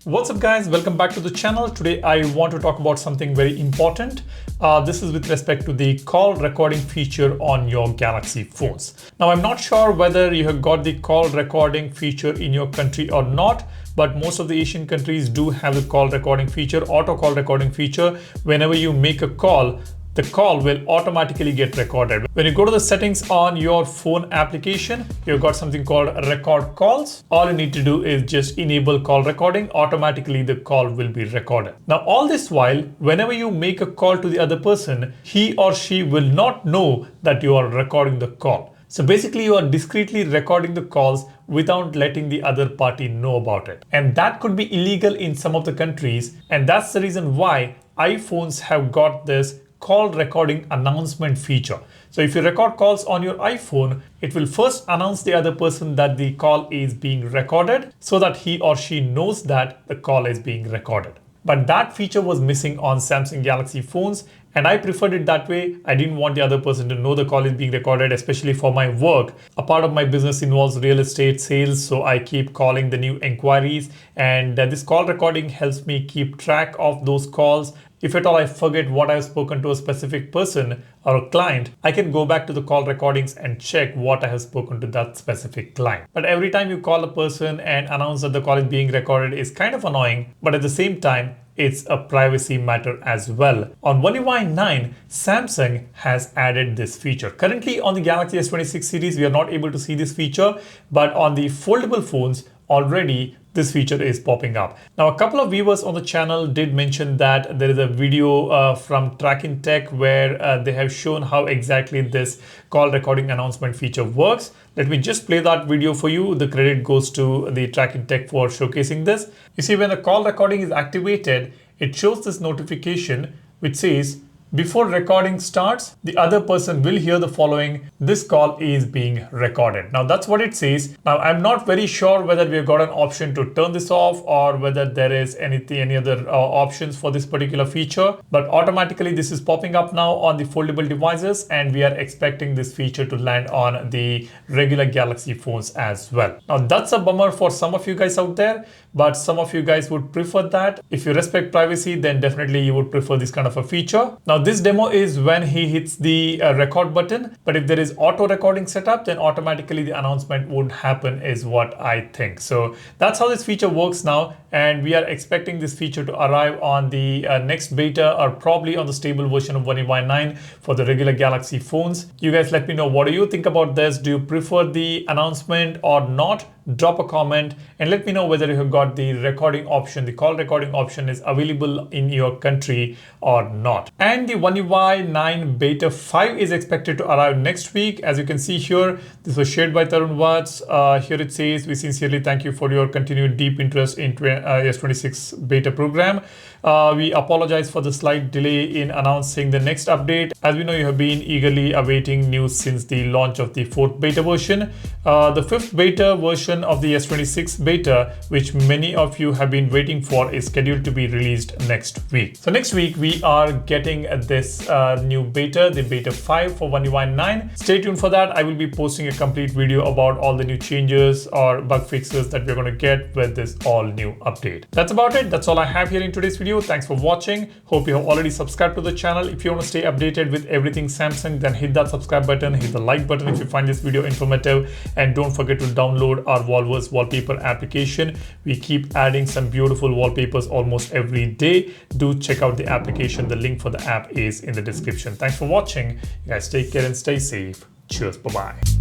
What's up guys, welcome back to the channel. Today I want to talk about something very important. This is with respect to the call recording feature on your Galaxy phones. Now I'm not sure whether you have got the call recording feature in your country or not, but most of the Asian countries do have the call recording feature, auto call recording feature. Whenever you make a call, the call will automatically get recorded. When you go to the settings on your phone application, you've got something called record calls. All you need to do is just enable call recording. Automatically, the call will be recorded. Now, all this while, whenever you make a call to the other person, he or she will not know that you are recording the call. So basically, you are discreetly recording the calls without letting the other party know about it. And that could be illegal in some of the countries. And that's the reason why iPhones have got this call recording announcement feature. So if you record calls on your iPhone, it will first announce the other person that the call is being recorded so that he or she knows that the call is being recorded. But that feature was missing on Samsung Galaxy phones, and I preferred it that way. I didn't want the other person to know the call is being recorded, especially for my work. A part of my business involves real estate sales, so I keep calling the new inquiries, and this call recording helps me keep track of those calls. If at all I forget what I've spoken to a specific person or a client, I can go back to the call recordings and check what I have spoken to that specific client. But every time you call a person and announce that the call is being recorded is kind of annoying, but at the same time, it's a privacy matter as well. On One UI 9, Samsung has added this feature. Currently on the Galaxy S26 series, we are not able to see this feature, but on the foldable phones, already this feature is popping up. Now, a couple of viewers on the channel did mention that there is a video from Tracking Tech where they have shown how exactly this call recording announcement feature works. Let me just play that video for you. The credit goes to the Tracking Tech for showcasing this. You see, when the call recording is activated, it shows this notification which says, before recording starts, the other person will hear the following: this call is being recorded. Now that's what it says. Now I'm not very sure whether we've got an option to turn this off or whether there is any other options for this particular feature, but automatically this is popping up now on the foldable devices, and we are expecting this feature to land on the regular Galaxy phones as well. Now that's a bummer for some of you guys out there, but some of you guys would prefer that. If you respect privacy, then definitely you would prefer this kind of a feature. Now this demo is when he hits the record button, but if there is auto recording setup, then automatically the announcement would happen is what I think. So that's how this feature works now, and we are expecting this feature to arrive on the next beta or probably on the stable version of One UI 9 for the regular Galaxy phones. You guys let me know, what do you think about this? Do you prefer the announcement or not? Drop a comment and let me know whether you have got the recording option, the call recording option is available in your country or not. And the One UI 9 Beta 5 is expected to arrive next week. As you can see here, this was shared by Tarun Watts. Here it says, we sincerely thank you for your continued deep interest in S26 beta program. We apologize for the slight delay in announcing the next update. As we know, you have been eagerly awaiting news since the launch of the 4th beta version. The 5th beta version of the S26 beta, which many of you have been waiting for, is scheduled to be released next week. So next week, we are getting this new beta, the beta 5 for One UI 9. Stay tuned for that. I will be posting a complete video about all the new changes or bug fixes that we're going to get with this all new update. That's about it. That's all I have here in today's video. Thanks for watching. Hope you have already subscribed to the channel. If you want to stay updated with everything Samsung, then hit that subscribe button, hit the like button if you find this video informative, and don't forget to download our Volverse wallpaper application. We keep adding some beautiful wallpapers almost every day. Do check out the application. The link for the app is in the description. Thanks for watching. You guys take care and stay safe. Cheers. Bye-bye.